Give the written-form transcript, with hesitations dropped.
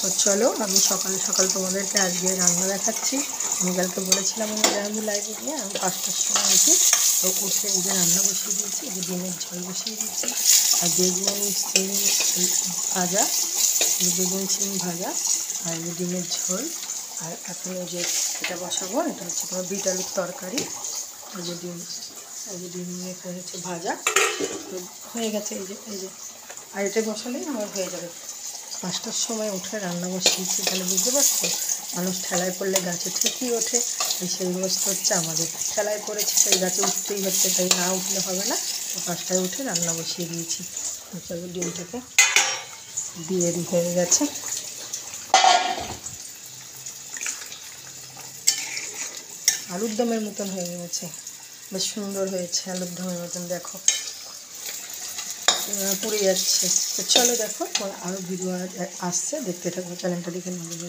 তো চলো আমি সকাল সকাল তোমাদেরকে আজকে রান্না দেখাচ্ছি। আমি কালকে বলেছিলাম আমি জাহাঙ্গীর লাইভে নিয়ে আমি 5টার সময় উঠি। তো উঠে এই যে রান্না বসিয়ে দিয়েছি, এই যে ডিমের ঝোল বসিয়ে দিয়েছি আর বেগুন সিম ভাজা, বেগুন সিম ভাজা আর এই যে ডিমের ঝোল। আর এখন এই যে এটা বসাবো, এটা হচ্ছে তোমার বিট আলুর তরকারি। এই যে ডিম এখানে হচ্ছে ভাজা তো হয়ে গেছে। এই যে আর এটা বসালেই আমার হয়ে যাবে। 5টার সময় উঠে রান্না বসিয়েছি, তাহলে বুঝতে পারছো মানুষ ঠেলায় পড়লে গাছে ঠিকই ওঠে। সেই অবস্থা হচ্ছে আমাদের, ঠেলায় পড়েছে সেই গাছে উঠতেই হচ্ছে, তাই না উঠলে হবে না। তো 5টায় উঠে রান্না বসিয়ে দিয়েছি। চলো ডিমটাকে দিয়ে হয়ে গেছে। আলুর দমের মতন হয়ে গেছে, বেশ সুন্দর হয়েছে আলুর দমের মতন। দেখো পুড়ে যাচ্ছে। তো চলো দেখো আরও ভিডিও আসছে, দেখতে থাকো, চ্যানেলটা দেখে নেবে।